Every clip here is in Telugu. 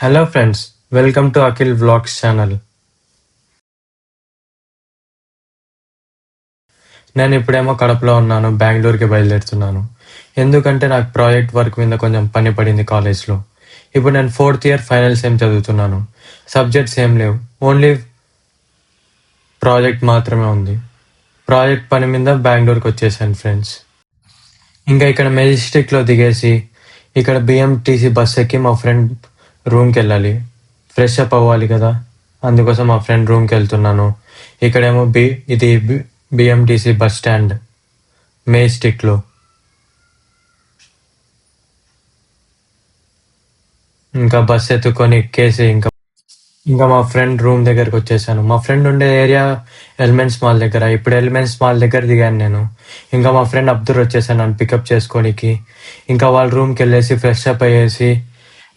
Hello friends, welcome to Akhil vlogs channel. నేను ఇప్పుడేమో కడపలో ఉన్నాను, బెంగళూరుకి బయలుదేరుతున్నాను. ఎందుకంటే నాకు ప్రాజెక్ట్ వర్క్ మీద కొంచెం పని పడింది కాలేజ్లో. ఇప్పుడు నేను 4th ఇయర్ ఫైనల్ సెమ్ చదువుతున్నాను. సబ్జెక్ట్స్ ఏం లేవు, ఓన్లీ ప్రాజెక్ట్ మాత్రమే ఉంది. ప్రాజెక్ట్ పని మీద బెంగళూరుకి వచ్చేసాను ఫ్రెండ్స్. ఇంకా ఇక్కడ మెజెస్టిక్లో దిగేసి ఇక్కడ బిఎంటీసీ బస్ ఎక్కి మా ఫ్రెండ్ రూమ్కి వెళ్ళాలి. ఫ్రెష్ అప్ అవ్వాలి కదా, అందుకోసం మా ఫ్రెండ్ రూమ్కి వెళ్తున్నాను. ఇక్కడేమో ఇది బిఎంటీసీ బస్ స్టాండ్ మెజెస్టిక్లో. ఇంకా బస్ ఎత్తుకొని ఎక్కేసి ఇంకా మా ఫ్రెండ్ రూమ్ దగ్గరికి వచ్చేసాను. మా ఫ్రెండ్ ఉండే ఏరియా ఎలిమెంట్స్ మాల్ దగ్గర. ఇప్పుడు ఎలిమెంట్స్ మాల్ దగ్గర దిగాను నేను. ఇంకా మా ఫ్రెండ్ అబ్దుల్ వచ్చేసాను నన్ను పికప్ చేసుకోనికి. ఇంకా వాళ్ళ రూమ్కి వెళ్ళేసి ఫ్రెష్ అప్ అయ్యేసి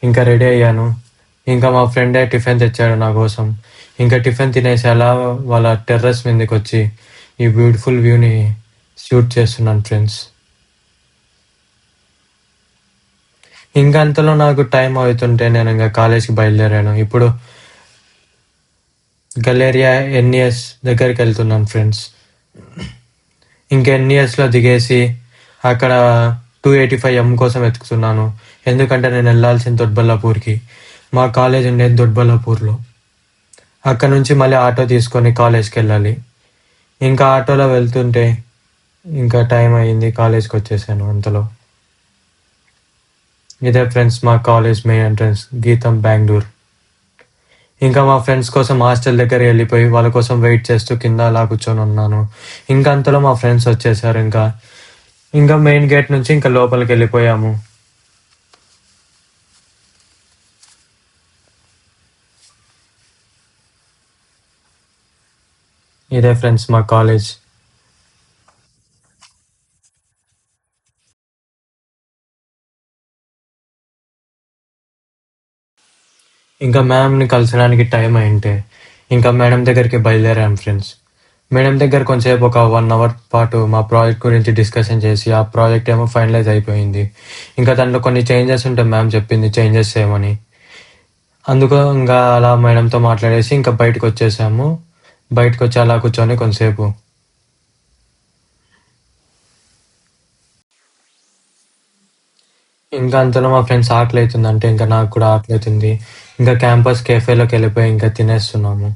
ఇంకా రెడీ అయ్యాను. ఇంకా మా ఫ్రెండే టిఫిన్ తెచ్చాడు నా కోసం. ఇంకా టిఫిన్ తినేసి అలా వాళ్ళ టెర్రస్ మీదకి వచ్చి ఈ బ్యూటిఫుల్ వ్యూని షూట్ చేస్తున్నాను ఫ్రెండ్స్. ఇంకా అంతలో నాకు టైం అవుతుంటే నేను ఇంకా కాలేజ్కి బయలుదేరాను. ఇప్పుడు గలేరియా ఎన్ఈఎస్ దగ్గరికి వెళ్తున్నాను ఫ్రెండ్స్. ఇంకా ఎన్ఈఎస్లో దిగేసి అక్కడ 285M కోసం వెతుకుతున్నాను. ఎందుకంటే నేను వెళ్ళాల్సిన దొడ్బల్లాపూర్కి. మా కాలేజ్ ఉండేది దొడ్బల్లాపూర్లో. అక్కడ నుంచి మళ్ళీ ఆటో తీసుకొని కాలేజ్కి వెళ్ళాలి. ఇంకా ఆటోలో వెళ్తుంటే ఇంకా టైం అయ్యింది, కాలేజ్కి వచ్చేసాను అంతలో. ఇదే ఫ్రెండ్స్ మా కాలేజ్ మెయిన్ ఎంట్రన్స్, గీతం బెంగళూరు. ఇంకా మా ఫ్రెండ్స్ కోసం హాస్టల్ దగ్గర వెళ్ళిపోయి వాళ్ళ కోసం వెయిట్ చేస్తూ కింద అలా కూర్చొని ఉన్నాను. ఇంకా అంతలో మా ఫ్రెండ్స్ వచ్చేసారు. ఇంకా మెయిన్ గేట్ నుంచి ఇంకా లోపలికి వెళ్ళిపోయాము. ఇదే ఫ్రెండ్స్ మా కాలేజ్. ఇంకా మ్యామ్ని కలిసడానికి టైం అయింటే ఇంకా మేడం దగ్గరికి బయలుదేరాము ఫ్రెండ్స్. మేడం దగ్గర కొంచెంసేపు ఒక 1 అవర్ పాటు మా ప్రాజెక్ట్ గురించి డిస్కషన్ చేసి ఆ ప్రాజెక్ట్ ఏమో ఫైనలైజ్ అయిపోయింది. ఇంకా దాంట్లో కొన్ని చేంజెస్ ఉంటే మ్యామ్ చెప్పింది చేంజెస్ చేయమని. అందుకు ఇంకా అలా మేడంతో మాట్లాడేసి ఇంకా బయటకు వచ్చేసాము. బయటకు వచ్చి అలా కూర్చొని కొంతసేపు ఇంకా అంతలో మా ఫ్రెండ్స్ ఆకలి అవుతుందంటే ఇంకా నాకు కూడా ఆకలి అవుతుంది. ఇంకా క్యాంపస్ కెఫేలోకి వెళ్ళిపోయి ఇంకా తినేస్తున్నాము.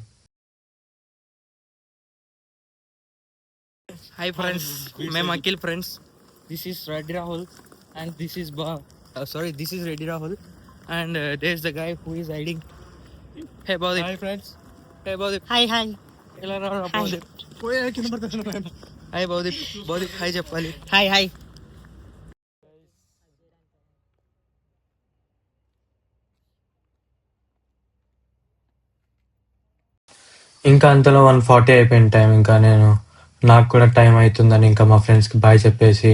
Hi friends, I'm Akhil friends. This is Reddy Rahul, and this is this is Reddy Rahul, and there's the guy who is hiding. Hey Bhavdeep. Hi friends. Hey Bhavdeep. Hi, hi. Hello Bhavdeep. Hi Bhavdeep. Bhavdeep, hi Jappali. Hi, hi. ఇంకా అంతలో 1:40 అయిపోయిన టైం. ఇంకా నాకు కూడా టైం అవుతుందని ఇంకా మా ఫ్రెండ్స్కి బాయ్ చెప్పేసి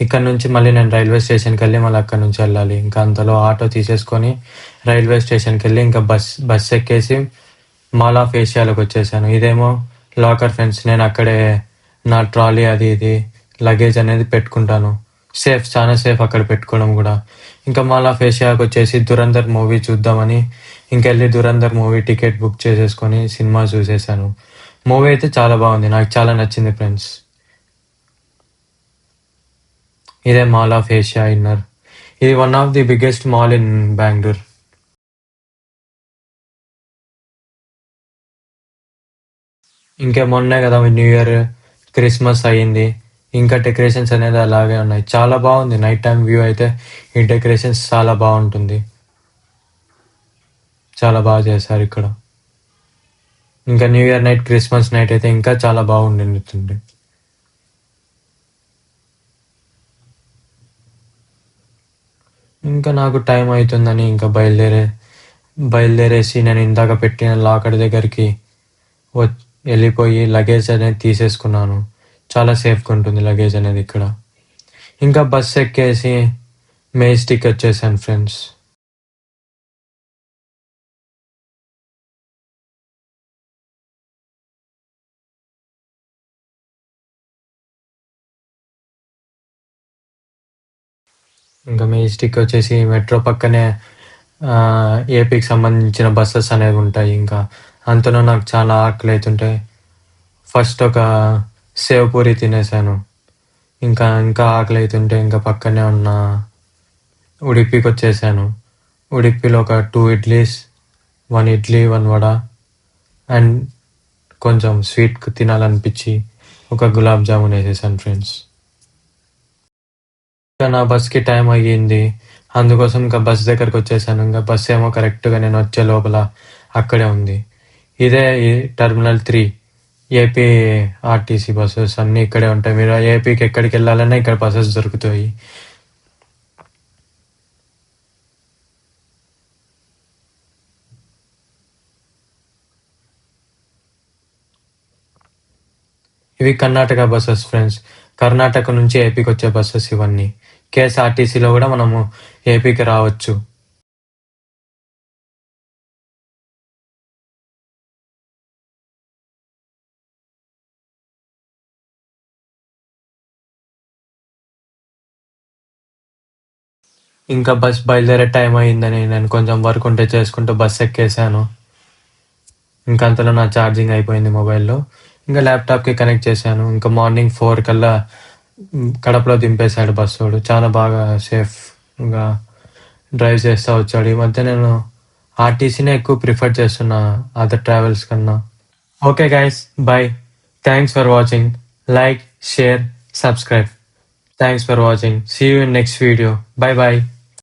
ఇక్కడ నుంచి మళ్ళీ నేను రైల్వే స్టేషన్కి వెళ్ళి మళ్ళీ అక్కడ నుంచి వెళ్ళాలి. ఇంకా అంతలో ఆటో తీసేసుకొని రైల్వే స్టేషన్కి వెళ్ళి ఇంకా బస్ ఎక్కేసి మాల్ ఆఫ్ ఏషియాలోకి వచ్చేసాను. ఇదేమో లాకర్ ఫ్రెండ్స్. నేను అక్కడే నా ట్రాలీ అది ఇది లగేజ్ అనేది పెట్టుకుంటాను. చాలా సేఫ్ అక్కడ పెట్టుకోవడం కూడా. ఇంకా మాల్ ఆఫ్ ఏషియాకి వచ్చేసి దురంధర్ మూవీ చూద్దామని ఇంకెళ్ళి దురంధర్ మూవీ టికెట్ బుక్ చేసేసుకొని సినిమా చూసేసాను. మూవీ అయితే చాలా బాగుంది, నాకు చాలా నచ్చింది ఫ్రెండ్స్. ఇదే మాల్ ఆఫ్ ఏషియా ఇన్నర్. ఇది one of the biggest mall in Bengaluru. ఇంకా మొన్నే కదా న్యూ ఇయర్, క్రిస్మస్ అయ్యింది. ఇంకా డెకరేషన్స్ అనేది అలాగే ఉన్నాయి. చాలా బాగుంది నైట్ టైం వ్యూ అయితే. ఈ డెకరేషన్స్ చాలా బాగుంటుంది, చాలా బాగా చేశారు ఇక్కడ. ఇంకా new year night, Christmas night అయితే ఇంకా చాలా బాగుంటుంది. ఇంకా నాకు టైం అవుతుందని ఇంకా బయలుదేరేసి నేను ఇందాక పెట్టిన లాకర్ దగ్గరికి వెళ్ళిపోయి లగేజ్ అనేది తీసేసుకున్నాను. చాలా సేఫ్గా ఉంటుంది లగేజ్ అనేది ఇక్కడ. ఇంకా బస్ ఎక్కేసి మెజెస్టిక్ వచ్చేసాను ఫ్రెండ్స్. ఇంకా మెజెస్టిక్ వచ్చేసి మెట్రో పక్కనే ఏపీకి సంబంధించిన బస్సెస్ అనేవి ఉంటాయి. ఇంకా అంతలో నాకు చాలా ఆకలి అవుతుంటే ఫస్ట్ ఒక సేవ్ పూరి తినేసాను. ఇంకా ఇంకా ఆకలి అవుతుంటే ఇంకా పక్కనే ఉన్న ఉడిపికి వచ్చేసాను. ఉడిపిలో ఒక 2 ఇడ్లీస్, 1 ఇడ్లీ, 1 వడ అండ్ కొంచెం స్వీట్ తినాలనిపించి ఒక గులాబ్ జామున్ వేసేసాను ఫ్రెండ్స్. ఇంకా నా బస్కి టైం అయ్యింది, అందుకోసం ఇంకా బస్ దగ్గరకు వచ్చేసాను. ఇంకా బస్ ఏమో కరెక్ట్గా నేను వచ్చే లోపల అక్కడే ఉంది. ఇదే ఈ టెర్మినల్ 3 ఏపీ ఆర్టీసీ బస్సెస్ అన్నీ ఇక్కడే ఉంటాయి. మీరు ఏపీకి ఎక్కడికి వెళ్ళాలన్నా ఇక్కడ బస్సెస్ దొరుకుతాయి. ఇవి కర్ణాటక బస్సెస్ ఫ్రెండ్స్. కర్ణాటక నుంచి ఏపీకి వచ్చే బస్సెస్ ఇవన్నీ. కేఎస్ఆర్టీసీలో కూడా మనము ఏపీకి రావచ్చు. ఇంకా బస్ బయలుదేరే టైం అయిందని నేను కొంచెం వర్క్ ఉంటే చేసుకుంటూ బస్ ఎక్కేసాను. ఇంకా అంతలో నా ఛార్జింగ్ అయిపోయింది మొబైల్లో. ఇంకా ల్యాప్టాప్కి కనెక్ట్ చేశాను. ఇంకా మార్నింగ్ 4 కల్లా కడపలో దింపేశాడు బస్సోడు. చాలా బాగా సేఫ్గా డ్రైవ్ చేస్తూ వచ్చాడు. ఈ మధ్య నేను ఆర్టీసీనే ఎక్కువ ప్రిఫర్ చేస్తున్నా అదర్ ట్రావెల్స్ కన్నా. Okay guys, bye. Thanks for watching. Like, share, subscribe. Thanks for watching. See you in next video. Bye bye.